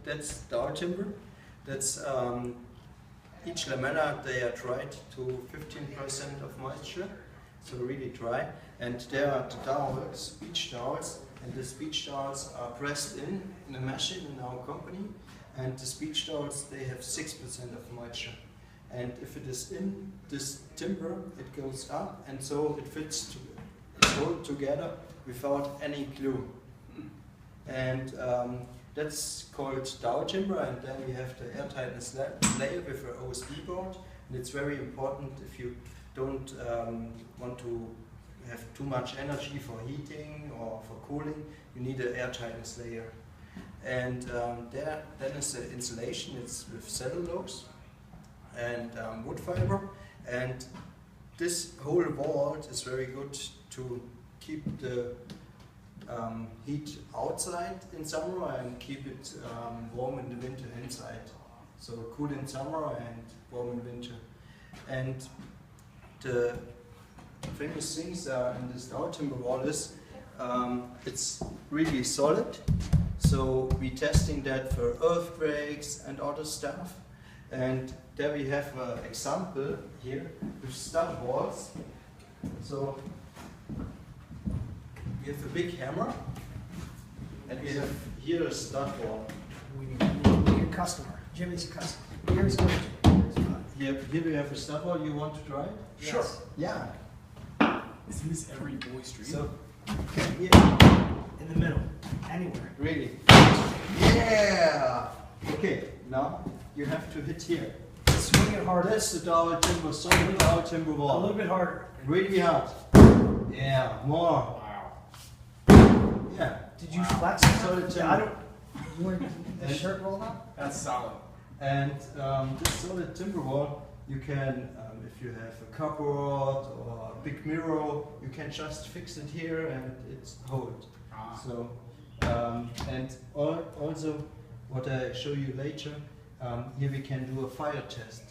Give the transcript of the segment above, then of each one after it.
That's dowel timber. That's each lamella they are dried to 15% of moisture, so really dry. And there are the dowels, beach dowels, and the beach dowels are pressed in a machine in our company. And the beach dowels they have 6% of moisture. And if it is in this timber, it goes up, and so it fits it's hold together without any glue. And that's called dowel timber, and then we have the airtightness layer with an OSB board. And it's very important if you don't want to have too much energy for heating or for cooling, you need an airtightness layer. And then is the insulation, it's with cellulose and wood fiber. And this whole wall is very good to keep the heat outside in summer and keep it warm in the winter inside. So cool in summer and warm in winter. And the famous things in this dowel timber wall is it's really solid. So we're testing that for earthquakes and other stuff. And there we have an example here with stud walls. So we have a big hammer, and we have here a stud wall. We need a customer. Jimmy's a customer. Here's good. Here we have a stud wall. You want to try it? Sure. Yeah. Isn't this every boy's dream? So, yeah. In the middle. Anywhere. Really? Yeah! Okay, now you have to hit here. Swing it harder. That's the dowel timber, solid dowel timber wall. A little bit harder. Really hard. Yeah, more. Wow. Yeah. Did you flex? Solid Yeah, I timber. don't. You wearing the shirt rolled up? That's solid. And this solid timber wall, you can, if you have a cupboard or a big mirror, you can just fix it here and it's hold. Ah. So, and also what I show you later, here we can do a fire test.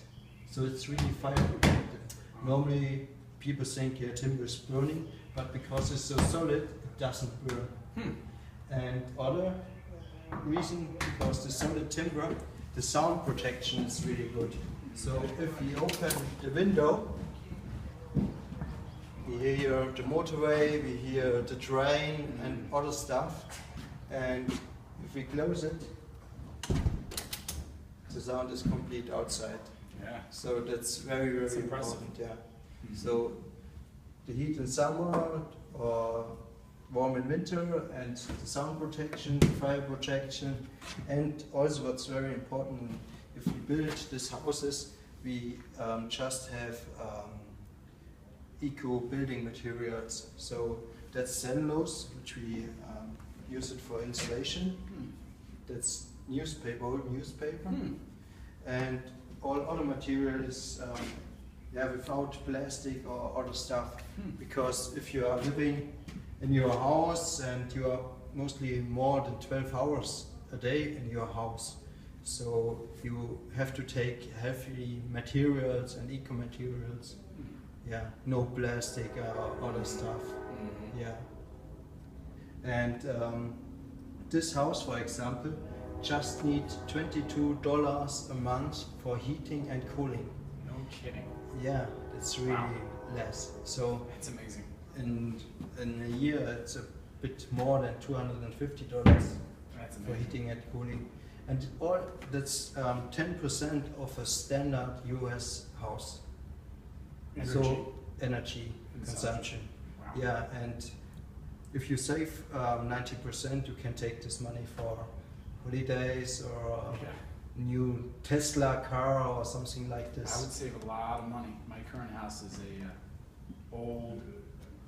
So it's really fire protected. Normally people think timber is burning, but because it's so solid, it doesn't burn. And other reason, because the solid timber, the sound protection is really good. So if we open the window, we hear the motorway, we hear the train and other stuff. And if we close it, the sound is complete outside. Yeah. So that's very, very impressive. important. Yeah. So the heat in summer or warm in winter, and the sound protection, fire protection, and also what's very important, if we build these houses, we just have eco building materials. So that's cellulose, which we use it for insulation. That's newspaper, old newspaper, and all other material is without plastic or other stuff. Because if you are living in your house and you are mostly more than 12 hours a day in your house, so you have to take heavy materials and eco materials. Yeah, no plastic or other stuff. Yeah, and this house, for example, just needs $22 a month for heating and cooling. No kidding. Yeah, it's really less. So That's amazing. in a year, it's a bit more than $250 That's for amazing. heating and cooling, and all that's 10% of a standard US house. Energy. So energy consumption. Wow. Yeah, and if you save 90%, you can take this money for holidays or a new Tesla car or something like I would this. save a lot of money. My current house is a old,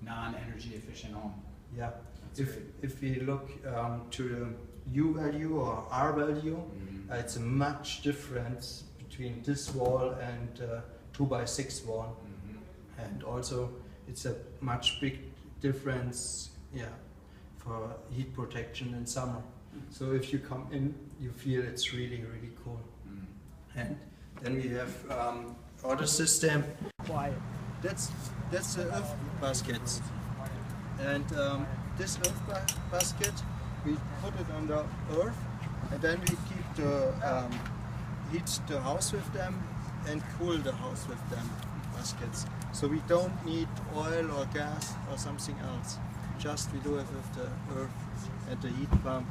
non-energy efficient home. Yeah. That's great. If we look to the U value or R value, it's a much difference between this wall and 2x6 wall, and also it's a much big difference, for heat protection in summer. So if you come in, you feel it's really, really cool. And then we have other system. Quiet. That's the earth basket. And this earth basket, we put it on the earth, and then we keep to heat the house with them and cool the house with them, muskets. So we don't need oil or gas or something else. Just we do it with the earth and the heat pump.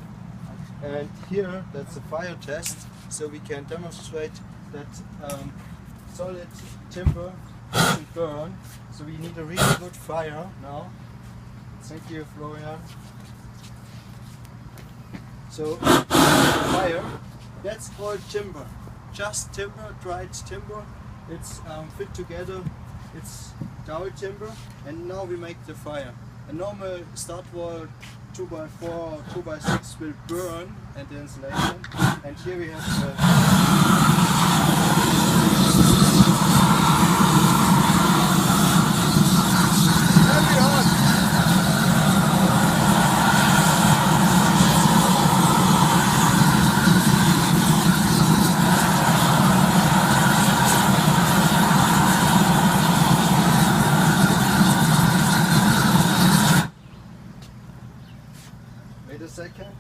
And here, that's a fire test, so we can demonstrate that solid timber doesn't burn. So we need a really good fire now. Thank you, Florian. So, fire, that's all timber. Just timber, dried timber. It's fit together. It's dowel timber. And now we make the fire. A normal start wall 2x4 or 2x6 will burn at the insulation. And here we have very hot. Wait a second.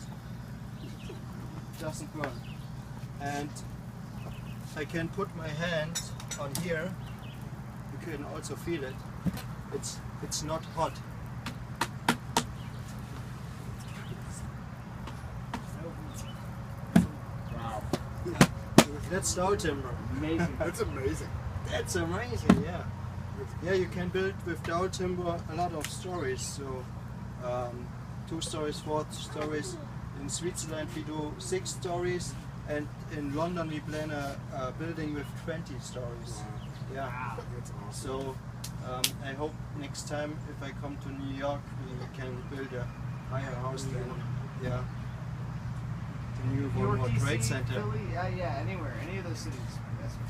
Doesn't burn. And I can put my hand on here. You can also feel it. It's not hot. Wow. Yeah. That's dowel timber. Amazing. That's amazing. That's amazing, yeah. Yeah, you can build with dowel timber a lot of stories. So 2 stories, 4 stories. In Switzerland we do 6 stories, and in London we plan a building with 20 stories. Yeah. That's awesome. So I hope next time if I come to New York we can build a higher house than the new New York, World Trade DC, Center. Philly, yeah, anywhere, any of those cities.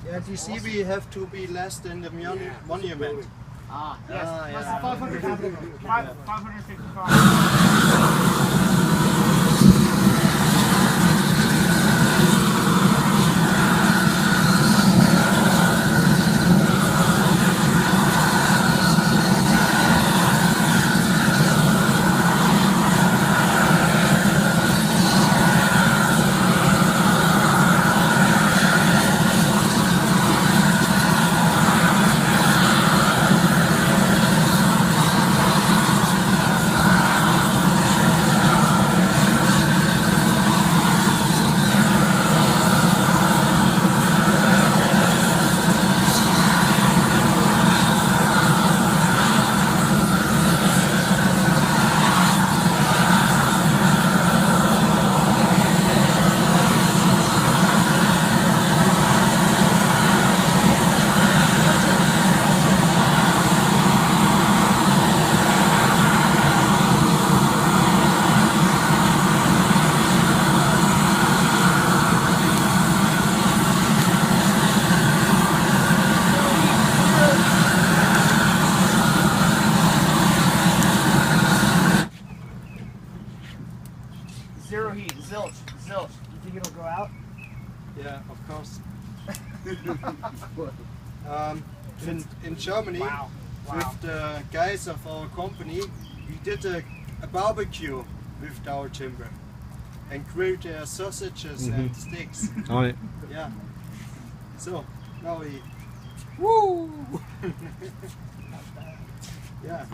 Yeah, DC awesome. we have to be less than the monument. Ah, yes. Ah, yeah. That's 550. Yeah. 555. Zero heat, zilch. You think it'll go out? Yeah, of course. In Germany, Wow. with the guys of our company, we did a barbecue with dowel timber and grilled their sausages and steaks. Ouais. Yeah. So now we. Woo! Yeah.